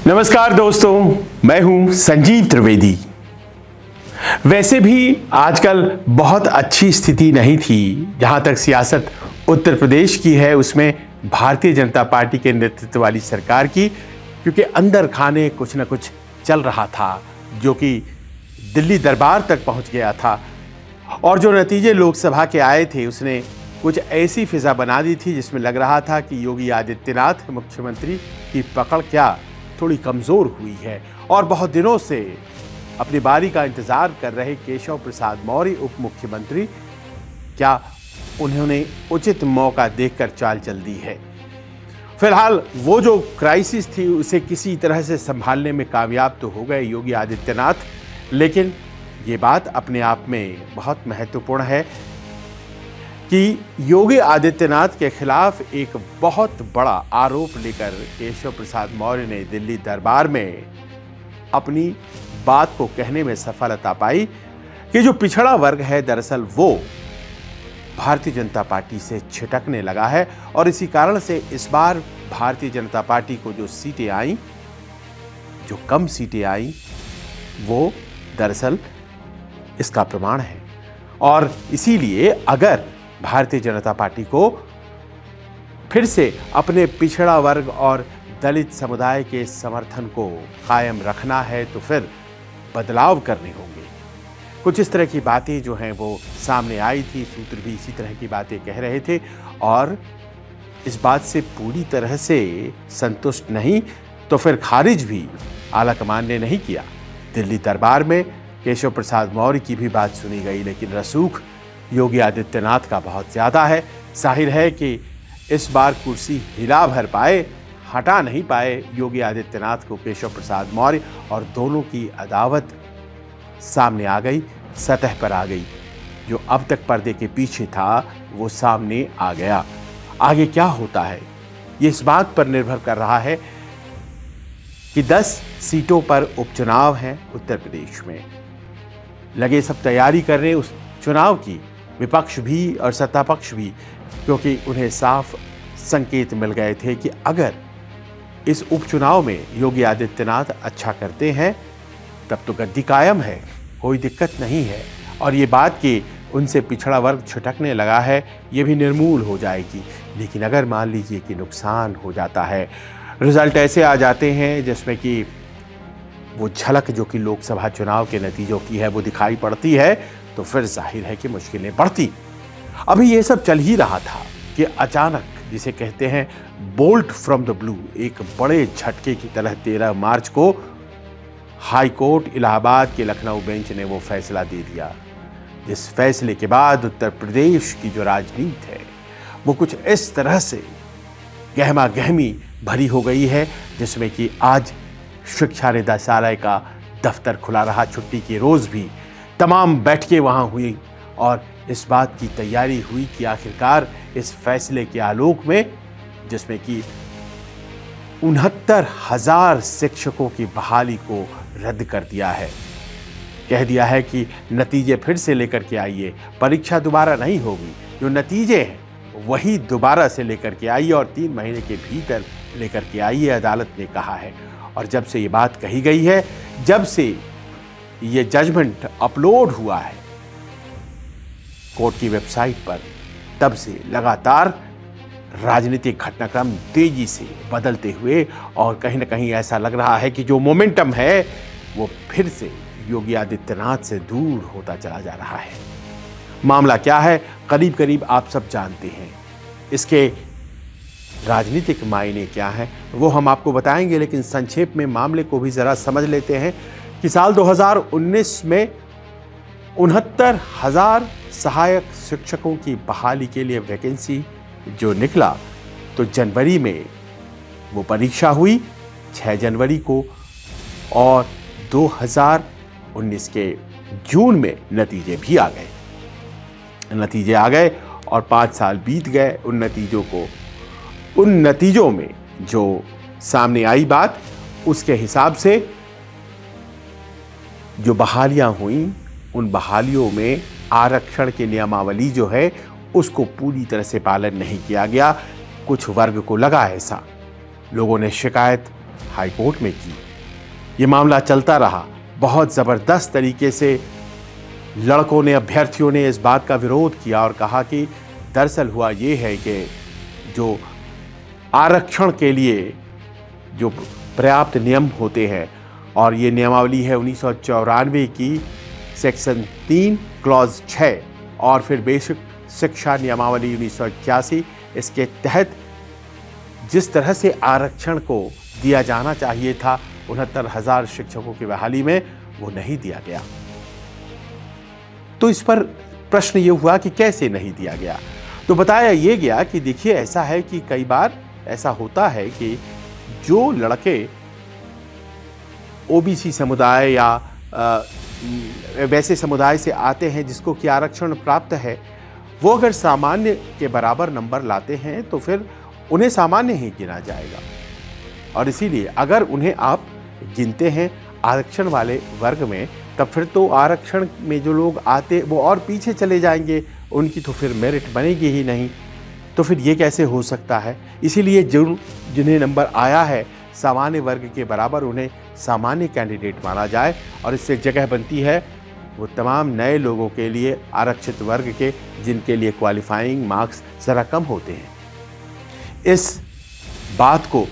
नमस्कार दोस्तों, मैं हूं संजीव त्रिवेदी। वैसे भी आजकल बहुत अच्छी स्थिति नहीं थी। जहां तक सियासत उत्तर प्रदेश की है उसमें भारतीय जनता पार्टी के नेतृत्व वाली सरकार की, क्योंकि अंदर खाने कुछ न कुछ चल रहा था जो कि दिल्ली दरबार तक पहुंच गया था। और जो नतीजे लोकसभा के आए थे उसने कुछ ऐसी फिजा बना दी थी जिसमें लग रहा था कि योगी आदित्यनाथ मुख्यमंत्री की पकड़ क्या थोड़ी कमजोर हुई है। और बहुत दिनों से अपनी बारी का इंतजार कर रहे केशव प्रसाद मौर्य उप मुख्यमंत्री, क्या उन्होंने उचित मौका देखकर चाल चल दी है। फिलहाल वो जो क्राइसिस थी उसे किसी तरह से संभालने में कामयाब तो हो गए योगी आदित्यनाथ, लेकिन ये बात अपने आप में बहुत महत्वपूर्ण है कि योगी आदित्यनाथ के खिलाफ एक बहुत बड़ा आरोप लेकर केशव प्रसाद मौर्य ने दिल्ली दरबार में अपनी बात को कहने में सफलता पाई कि जो पिछड़ा वर्ग है दरअसल वो भारतीय जनता पार्टी से छिटकने लगा है। और इसी कारण से इस बार भारतीय जनता पार्टी को जो सीटें आई, जो कम सीटें आई, वो दरअसल इसका प्रमाण है। और इसीलिए अगर भारतीय जनता पार्टी को फिर से अपने पिछड़ा वर्ग और दलित समुदाय के समर्थन को कायम रखना है तो फिर बदलाव करने होंगे। कुछ इस तरह की बातें जो हैं वो सामने आई थी, सूत्र भी इसी तरह की बातें कह रहे थे। और इस बात से पूरी तरह से संतुष्ट नहीं तो फिर खारिज भी आलाकमान ने नहीं किया। दिल्ली दरबार में केशव प्रसाद मौर्य की भी बात सुनी गई, लेकिन रसूख योगी आदित्यनाथ का बहुत ज़्यादा है। जाहिर है कि इस बार कुर्सी हिला भर पाए, हटा नहीं पाए योगी आदित्यनाथ को केशव प्रसाद मौर्य, और दोनों की अदावत सामने आ गई, सतह पर आ गई। जो अब तक पर्दे के पीछे था वो सामने आ गया। आगे क्या होता है ये इस बात पर निर्भर कर रहा है कि 10 सीटों पर उपचुनाव हैं उत्तर प्रदेश में। लगे सब तैयारी कर रहे उस चुनाव की, विपक्ष भी और सत्ता पक्ष भी, क्योंकि उन्हें साफ संकेत मिल गए थे कि अगर इस उपचुनाव में योगी आदित्यनाथ अच्छा करते हैं तब तो गद्दी कायम है, कोई दिक्कत नहीं है। और ये बात कि उनसे पिछड़ा वर्ग छिटकने लगा है ये भी निर्मूल हो जाएगी। लेकिन अगर मान लीजिए कि नुकसान हो जाता है, रिजल्ट ऐसे आ जाते हैं जिसमें कि वो झलक जो कि लोकसभा चुनाव के नतीजों की है वो दिखाई पड़ती है, तो फिर जाहिर है कि मुश्किलें बढ़ती। अभी ये सब चल ही रहा था कि अचानक, जिसे कहते हैं बोल्ट फ्रॉम द ब्लू, एक बड़े झटके की तरह 13 मार्च को हाई कोर्ट इलाहाबाद के लखनऊ बेंच ने वो फैसला दे दिया, जिस फैसले के बाद उत्तर प्रदेश की जो राजनीति है वो कुछ इस तरह से गहमा गहमी भरी हो गई है, जिसमें कि आज शिक्षा निदेशालय का दफ्तर खुला रहा, छुट्टी के रोज भी तमाम बैठकें वहां हुई और इस बात की तैयारी हुई कि आखिरकार इस फैसले के आलोक में, जिसमें कि 69,000 शिक्षकों की बहाली को रद्द कर दिया है, कह दिया है कि नतीजे फिर से लेकर के आइए, परीक्षा दोबारा नहीं होगी, जो नतीजे हैं वही दोबारा से लेकर के आइए और 3 महीने के भीतर लेकर के आइए, अदालत ने कहा है। और जब से ये बात कही गई है, जब से ये जजमेंट अपलोड हुआ है कोर्ट की वेबसाइट पर, तब से लगातार राजनीतिक घटनाक्रम तेजी से बदलते हुए, और कहीं ना कहीं ऐसा लग रहा है कि जो मोमेंटम है वो फिर से योगी आदित्यनाथ से दूर होता चला जा रहा है। मामला क्या है करीब करीब आप सब जानते हैं, इसके राजनीतिक मायने क्या हैं वो हम आपको बताएंगे, लेकिन संक्षेप में मामले को भी ज़रा समझ लेते हैं कि साल 2019 में 69,000 सहायक शिक्षकों की बहाली के लिए वैकेंसी जो निकला, तो जनवरी में वो परीक्षा हुई 6 जनवरी को, और 2019 के जून में नतीजे भी आ गए। नतीजे आ गए और 5 साल बीत गए उन नतीजों में जो सामने आई बात, उसके हिसाब से जो बहालियां हुई उन बहालियों में आरक्षण की नियमावली जो है उसको पूरी तरह से पालन नहीं किया गया। कुछ वर्ग को लगा ऐसा, लोगों ने शिकायत हाईकोर्ट में की। ये मामला चलता रहा। बहुत ज़बरदस्त तरीके से लड़कों ने, अभ्यर्थियों ने इस बात का विरोध किया और कहा कि दरअसल हुआ ये है कि जो आरक्षण के लिए जो पर्याप्त नियम होते हैं, और ये नियमावली है 1994 की सेक्शन 3 क्लॉज 6 और फिर बेसिक शिक्षा नियमावली 1981, इसके तहत जिस तरह से आरक्षण को दिया जाना चाहिए था 69,000 शिक्षकों की बहाली में, वो नहीं दिया गया। तो इस पर प्रश्न ये हुआ कि कैसे नहीं दिया गया। तो बताया ये गया कि देखिए, ऐसा है कि कई बार ऐसा होता है कि जो लड़के ओबीसी समुदाय या वैसे समुदाय से आते हैं जिसको कि आरक्षण प्राप्त है, वो अगर सामान्य के बराबर नंबर लाते हैं तो फिर उन्हें सामान्य ही गिना जाएगा। और इसीलिए अगर उन्हें आप गिनते हैं आरक्षण वाले वर्ग में, तब फिर तो आरक्षण में जो लोग आते वो और पीछे चले जाएंगे, उनकी तो फिर मेरिट बनेगी ही नहीं। तो फिर ये कैसे हो सकता है? इसीलिए जिन्हें नंबर आया है सामान्य वर्ग के बराबर, उन्हें सामान्य कैंडिडेट माना जाए और इससे जगह बनती है वो तमाम नए लोगों के लिए, आरक्षित वर्ग के, जिनके लिए क्वालिफाइंग मार्क्स ज़रा कम होते हैं। इस बात को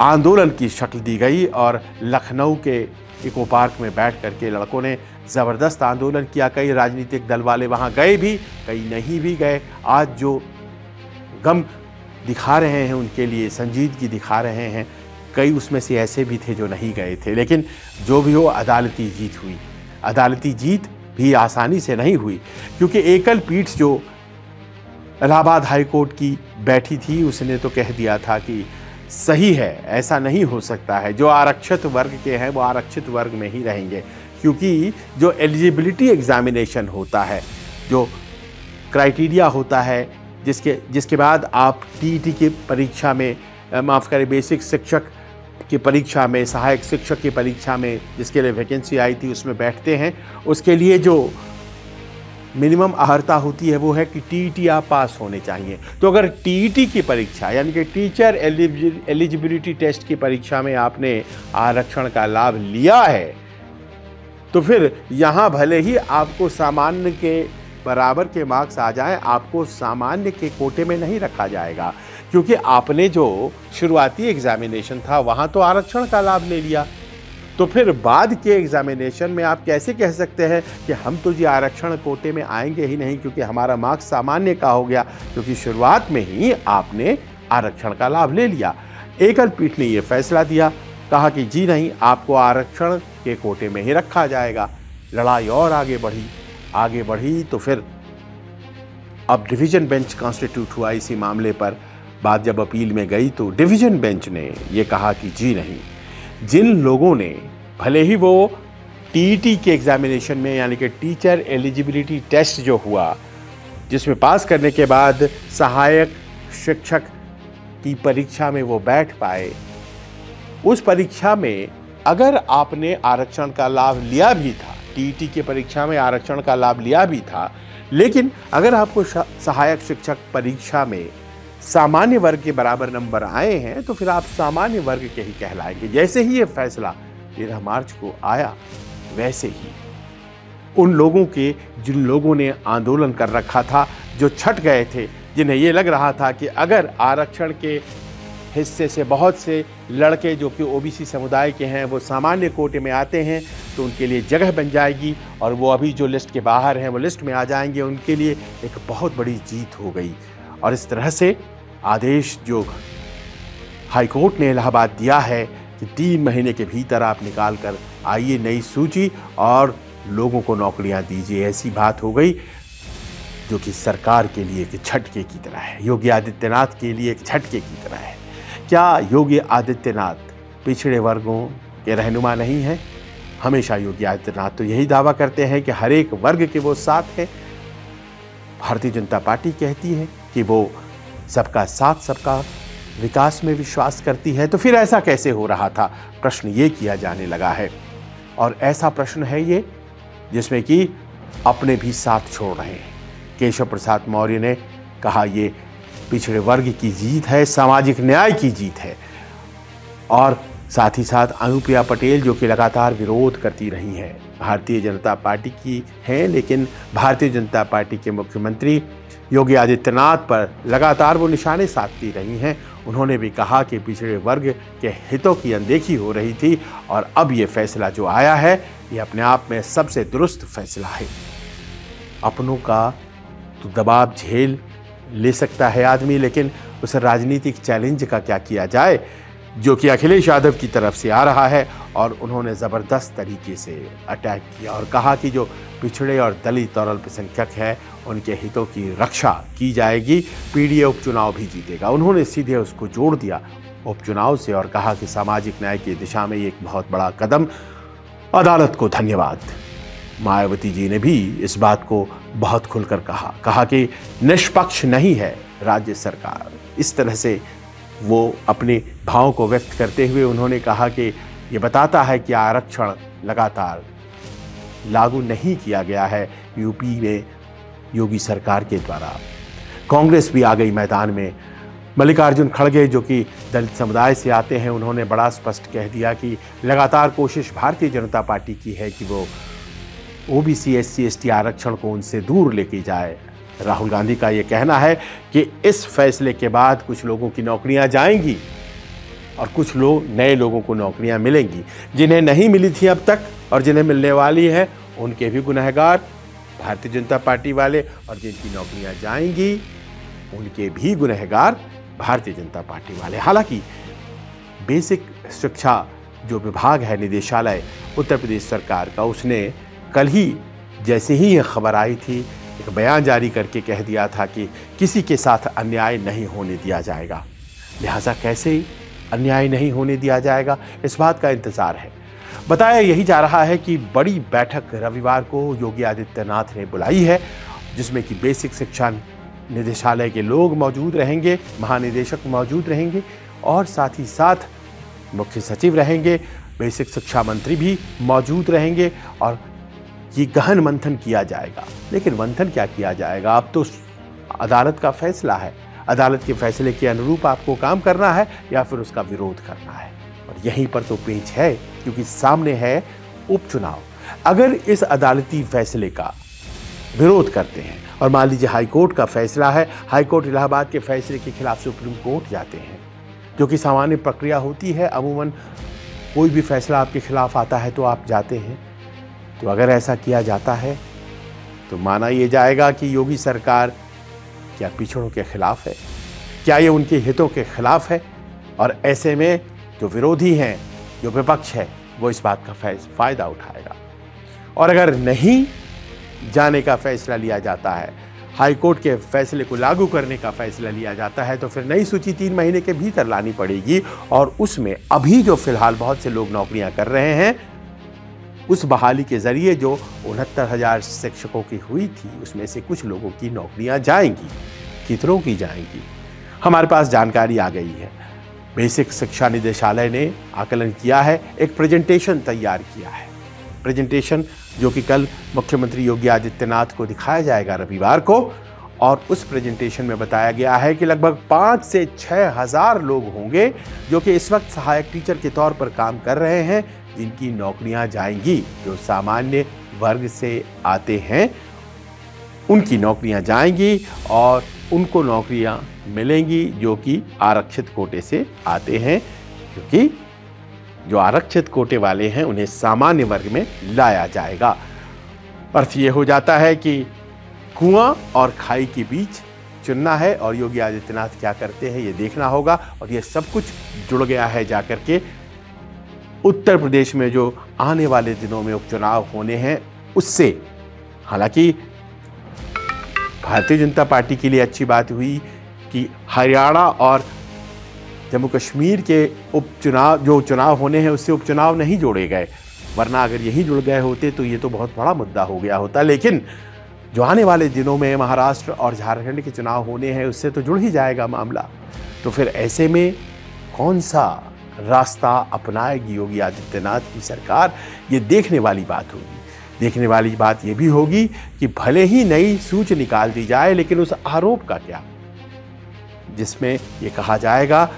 आंदोलन की शक्ल दी गई और लखनऊ के इको पार्क में बैठ करके लड़कों ने ज़बरदस्त आंदोलन किया। कई राजनीतिक दल वाले वहाँ गए भी, कई नहीं भी गए। आज जो गम दिखा रहे हैं उनके लिए संजीदगी दिखा रहे हैं, कई उसमें से ऐसे भी थे जो नहीं गए थे। लेकिन जो भी हो, अदालती जीत हुई। अदालती जीत भी आसानी से नहीं हुई, क्योंकि एकल पीठ जो इलाहाबाद हाई कोर्ट की बैठी थी उसने तो कह दिया था कि सही है, ऐसा नहीं हो सकता है, जो आरक्षित वर्ग के हैं वो आरक्षित वर्ग में ही रहेंगे, क्योंकि जो एलिजिबिलिटी एग्जामिनेशन होता है, जो क्राइटेरिया होता है जिसके बाद आप टीईटी की परीक्षा में, माफ़ करें, बेसिक शिक्षक की परीक्षा में, सहायक शिक्षक की परीक्षा में जिसके लिए वैकेंसी आई थी उसमें बैठते हैं, उसके लिए जो मिनिमम अर्हता होती है वो है कि टीईटी आप पास होने चाहिए। तो अगर टीईटी की परीक्षा यानी कि टीचर एलिजिबिलिटी टेस्ट की परीक्षा में आपने आरक्षण का लाभ लिया है, तो फिर यहाँ भले ही आपको सामान्य के बराबर के मार्क्स आ जाएं, आपको सामान्य के कोटे में नहीं रखा जाएगा, क्योंकि आपने जो शुरुआती एग्जामिनेशन था वहाँ तो आरक्षण का लाभ ले लिया। तो फिर बाद के एग्जामिनेशन में आप कैसे कह सकते हैं कि हम तो जी आरक्षण कोटे में आएंगे ही नहीं क्योंकि हमारा मार्क्स सामान्य का हो गया, क्योंकि शुरुआत में ही आपने आरक्षण का लाभ ले लिया। एकल पीठ ने ये फैसला दिया, कहा कि जी नहीं, आपको आरक्षण के कोटे में ही रखा जाएगा। लड़ाई और आगे बढ़ी तो फिर अब डिवीज़न बेंच कॉन्स्टिट्यूट हुआ इसी मामले पर। बात जब अपील में गई तो डिवीज़न बेंच ने ये कहा कि जी नहीं, जिन लोगों ने भले ही वो टीईटी के एग्जामिनेशन में यानी कि टीचर एलिजिबिलिटी टेस्ट जो हुआ, जिसमें पास करने के बाद सहायक शिक्षक की परीक्षा में वो बैठ पाए, उस परीक्षा में अगर आपने आरक्षण का लाभ लिया भी था, टीईटी की परीक्षा में आरक्षण का लाभ लिया भी था, लेकिन अगर आपको सहायक शिक्षक परीक्षा में सामान्य वर्ग के बराबर नंबर आए हैं तो फिर आप सामान्य वर्ग के ही कहलाएंगे। जैसे ही ये फैसला 13 मार्च को आया, वैसे ही उन लोगों के, जिन लोगों ने आंदोलन कर रखा था, जो छट गए थे, जिन्हें ये लग रहा था कि अगर आरक्षण के हिस्से से बहुत से लड़के जो कि ओबीसी समुदाय के हैं वो सामान्य कोटे में आते हैं तो उनके लिए जगह बन जाएगी और वो अभी जो लिस्ट के बाहर हैं वो लिस्ट में आ जाएंगे, उनके लिए एक बहुत बड़ी जीत हो गई। और इस तरह से आदेश जो हाईकोर्ट ने इलाहाबाद दिया है कि 3 महीने के भीतर आप निकाल कर आइए नई सूची और लोगों को नौकरियां दीजिए, ऐसी बात हो गई जो कि सरकार के लिए एक झटके की तरह है, योगी आदित्यनाथ के लिए एक झटके की तरह है। क्या योगी आदित्यनाथ पिछड़े वर्गों के रहनुमा नहीं हैं? हमेशा योगी आदित्यनाथ तो यही दावा करते हैं कि हर एक वर्ग के वो साथ हैं। भारतीय जनता पार्टी कहती है कि वो सबका साथ, सबका विकास में विश्वास करती है। तो फिर ऐसा कैसे हो रहा था, प्रश्न ये किया जाने लगा है। और ऐसा प्रश्न है ये जिसमें कि अपने भी साथ छोड़ रहे हैं। केशव प्रसाद मौर्य ने कहा ये पिछड़े वर्ग की जीत है, सामाजिक न्याय की जीत है। और साथ ही साथ अनुप्रिया पटेल जो कि लगातार विरोध करती रही हैं, भारतीय जनता पार्टी की हैं, लेकिन भारतीय जनता पार्टी के मुख्यमंत्री योगी आदित्यनाथ पर लगातार वो निशाने साधती रही हैं। उन्होंने भी कहा कि पिछड़े वर्ग के हितों की अनदेखी हो रही थी और अब ये फैसला जो आया है ये अपने आप में सबसे दुरुस्त फैसला है। अपनों का तो दबाव झेल ले सकता है आदमी, लेकिन उस राजनीतिक चैलेंज का क्या किया जाए जो कि अखिलेश यादव की तरफ से आ रहा है। और उन्होंने ज़बरदस्त तरीके से अटैक किया और कहा कि जो पिछड़े और दलित और अल्पसंख्यक है उनके हितों की रक्षा की जाएगी, पीडीए उपचुनाव भी जीतेगा। उन्होंने सीधे उसको जोड़ दिया उपचुनाव से और कहा कि सामाजिक न्याय की दिशा में ये एक बहुत बड़ा कदम, अदालत को धन्यवाद। मायावती जी ने भी इस बात को बहुत खुलकर कहा कि निष्पक्ष नहीं है राज्य सरकार। इस तरह से वो अपने भावों को व्यक्त करते हुए उन्होंने कहा कि ये बताता है कि आरक्षण लगातार लागू नहीं किया गया है यूपी में योगी सरकार के द्वारा। कांग्रेस भी आ गई मैदान में। मल्लिकार्जुन खड़गे जो कि दलित समुदाय से आते हैं, उन्होंने बड़ा स्पष्ट कह दिया कि लगातार कोशिश भारतीय जनता पार्टी की है कि वो ओबीसी एससी एसटी आरक्षण को उनसे दूर लेके जाए। राहुल गांधी का ये कहना है कि इस फैसले के बाद कुछ लोगों की नौकरियां जाएंगी और कुछ नए लोगों को नौकरियां मिलेंगी। जिन्हें नहीं मिली थी अब तक और जिन्हें मिलने वाली है उनके भी गुनहगार भारतीय जनता पार्टी वाले, और जिनकी नौकरियां जाएंगी उनके भी गुनहगार भारतीय जनता पार्टी वाले। हालांकि बेसिक शिक्षा जो विभाग है, निदेशालय उत्तर प्रदेश सरकार का, उसने कल ही जैसे ही यह खबर आई थी एक बयान जारी करके कह दिया था कि किसी के साथ अन्याय नहीं होने दिया जाएगा। लिहाजा कैसे अन्याय नहीं होने दिया जाएगा, इस बात का इंतजार है। बताया यही जा रहा है कि बड़ी बैठक रविवार को योगी आदित्यनाथ ने बुलाई है, जिसमें कि बेसिक शिक्षा निदेशालय के लोग मौजूद रहेंगे, महानिदेशक मौजूद रहेंगे और साथ ही साथ मुख्य सचिव रहेंगे, बेसिक शिक्षा मंत्री भी मौजूद रहेंगे और ये गहन मंथन किया जाएगा। लेकिन मंथन क्या किया जाएगा, अब तो अदालत का फैसला है। अदालत के फैसले के अनुरूप आपको काम करना है या फिर उसका विरोध करना है। और यहीं पर तो पेच है, क्योंकि सामने है उपचुनाव। अगर इस अदालती फैसले का विरोध करते हैं और मान लीजिए हाईकोर्ट का फैसला है, हाईकोर्ट इलाहाबाद के फैसले के खिलाफ सुप्रीम कोर्ट जाते हैं, जो कि सामान्य प्रक्रिया होती है। अमूमन कोई भी फैसला आपके खिलाफ आता है तो आप जाते हैं। तो अगर ऐसा किया जाता है तो माना यह जाएगा कि योगी सरकार क्या पिछड़ों के खिलाफ है, क्या ये उनके हितों के खिलाफ है। और ऐसे में जो विरोधी हैं, जो विपक्ष है, वो इस बात का फायदा उठाएगा। और अगर नहीं जाने का फैसला लिया जाता है, हाईकोर्ट के फैसले को लागू करने का फैसला लिया जाता है, तो फिर नई सूची 3 महीने के भीतर लानी पड़ेगी। और उसमें अभी जो फिलहाल बहुत से लोग नौकरियां कर रहे हैं, उस बहाली के जरिए जो 69,000 शिक्षकों की हुई थी, उसमें से कुछ लोगों की नौकरियां जाएंगी। कितनों की जाएंगी, हमारे पास जानकारी आ गई है। बेसिक शिक्षा निदेशालय ने आकलन किया है, एक प्रेजेंटेशन तैयार किया है। प्रेजेंटेशन जो कि कल मुख्यमंत्री योगी आदित्यनाथ को दिखाया जाएगा रविवार को। और उस प्रेजेंटेशन में बताया गया है कि लगभग 5 से 6 हज़ार लोग होंगे जो कि इस वक्त सहायक टीचर के तौर पर काम कर रहे हैं, जिनकी नौकरियां जाएंगी। जो सामान्य वर्ग से आते हैं उनकी नौकरियां जाएंगी और उनको नौकरियां मिलेंगी जो कि आरक्षित कोटे से आते हैं, क्योंकि जो आरक्षित कोटे वाले हैं उन्हें सामान्य वर्ग में लाया जाएगा। अर्थ ये हो जाता है कि कुआं और खाई के बीच चुनना है और योगी आदित्यनाथ क्या करते हैं ये देखना होगा। और ये सब कुछ जुड़ गया है जाकर के उत्तर प्रदेश में जो आने वाले दिनों में उपचुनाव होने हैं उससे। हालांकि भारतीय जनता पार्टी के लिए अच्छी बात हुई कि हरियाणा और जम्मू कश्मीर के उपचुनाव जो चुनाव होने हैं उससे उपचुनाव नहीं जोड़े गए, वरना अगर यही जुड़ गए होते तो ये तो बहुत बड़ा मुद्दा हो गया होता। लेकिन जो आने वाले दिनों में महाराष्ट्र और झारखंड के चुनाव होने हैं उससे तो जुड़ ही जाएगा मामला। तो फिर ऐसे में कौन सा रास्ता अपनाएगी योगी आदित्यनाथ की सरकार, ये देखने वाली बात होगी। देखने वाली बात ये भी होगी कि भले ही नई सूच निकाल दी जाए, लेकिन उस आरोप का क्या, जिसमें ये कहा जाएगा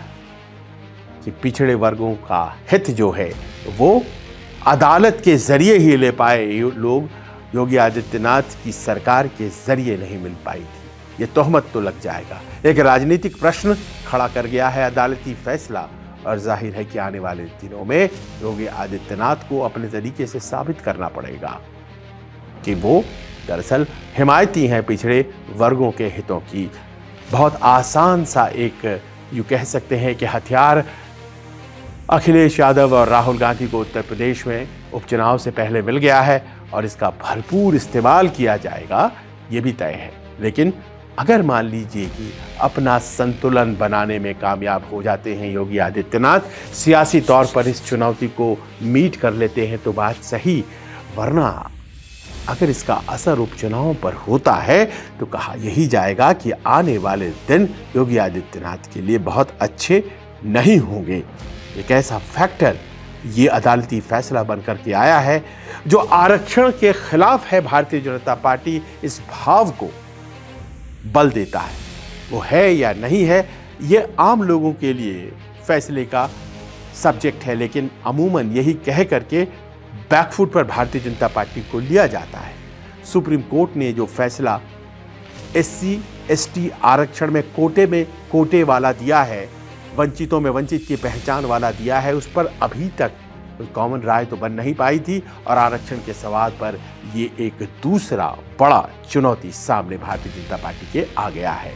कि पिछड़े वर्गों का हित जो है वो अदालत के जरिए ही ले पाए लोग योगी आदित्यनाथ की सरकार के जरिए नहीं मिल पाई थी। ये तोहमत तो लग जाएगा। एक राजनीतिक प्रश्न खड़ा कर गया है अदालती फैसला, और जाहिर है कि आने वाले दिनों में योगी आदित्यनाथ को अपने तरीके से साबित करना पड़ेगा कि वो दरअसल हिमायती हैं पिछड़े वर्गों के हितों की। बहुत आसान सा एक यूँ कह सकते हैं कि हथियार अखिलेश यादव और राहुल गांधी को उत्तर प्रदेश में उपचुनाव से पहले मिल गया है और इसका भरपूर इस्तेमाल किया जाएगा, ये भी तय है। लेकिन अगर मान लीजिए कि अपना संतुलन बनाने में कामयाब हो जाते हैं योगी आदित्यनाथ, सियासी तौर पर इस चुनौती को मीट कर लेते हैं तो बात सही, वरना अगर इसका असर उपचुनाव पर होता है तो कहा यही जाएगा कि आने वाले दिन योगी आदित्यनाथ के लिए बहुत अच्छे नहीं होंगे। एक ऐसा फैक्टर ये अदालती फैसला बनकर के आया है जो आरक्षण के खिलाफ है भारतीय जनता पार्टी, इस भाव को बल देता है। वो है या नहीं है ये आम लोगों के लिए फैसले का सब्जेक्ट है, लेकिन अमूमन यही कह करके बैकफुट पर भारतीय जनता पार्टी को लिया जाता है। सुप्रीम कोर्ट ने जो फैसला SC ST आरक्षण में कोटे वाला दिया है, वंचितों में वंचित की पहचान वाला दिया है, उस पर अभी तक कोई कॉमन राय तो बन नहीं पाई थी और आरक्षण के सवाल पर ये एक दूसरा बड़ा चुनौती सामने भारतीय जनता पार्टी के आ गया है।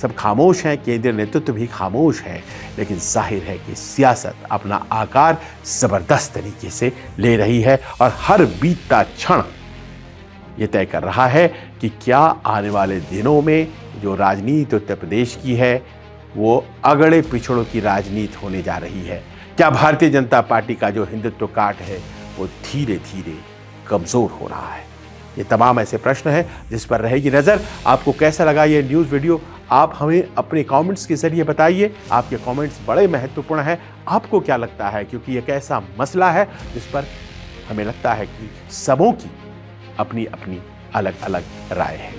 सब खामोश हैं, केंद्रीय नेतृत्व भी खामोश है, लेकिन जाहिर है कि सियासत अपना आकार जबरदस्त तरीके से ले रही है और हर बीतता क्षण ये तय कर रहा है कि क्या आने वाले दिनों में जो राजनीति उत्तर प्रदेश की है वो अगड़े पिछड़ों की राजनीति होने जा रही है। क्या भारतीय जनता पार्टी का जो हिंदुत्व काट है वो धीरे धीरे कमजोर हो रहा है? ये तमाम ऐसे प्रश्न हैं जिस पर रहेगी नजर। आपको कैसा लगा ये न्यूज़ वीडियो, आप हमें अपने कमेंट्स के जरिए बताइए। आपके कमेंट्स बड़े महत्वपूर्ण हैं। आपको क्या लगता है, क्योंकि एक ऐसा मसला है जिस पर हमें लगता है कि सबों की अपनी अपनी अलग अलग राय है।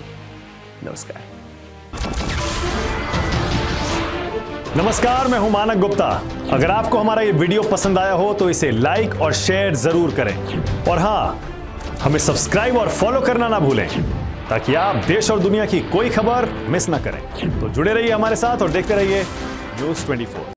नमस्कार, मैं हूं मानक गुप्ता। अगर आपको हमारा ये वीडियो पसंद आया हो तो इसे लाइक और शेयर जरूर करें, और हाँ, हमें सब्सक्राइब और फॉलो करना ना भूलें ताकि आप देश और दुनिया की कोई खबर मिस ना करें। तो जुड़े रहिए हमारे साथ और देखते रहिए News 24।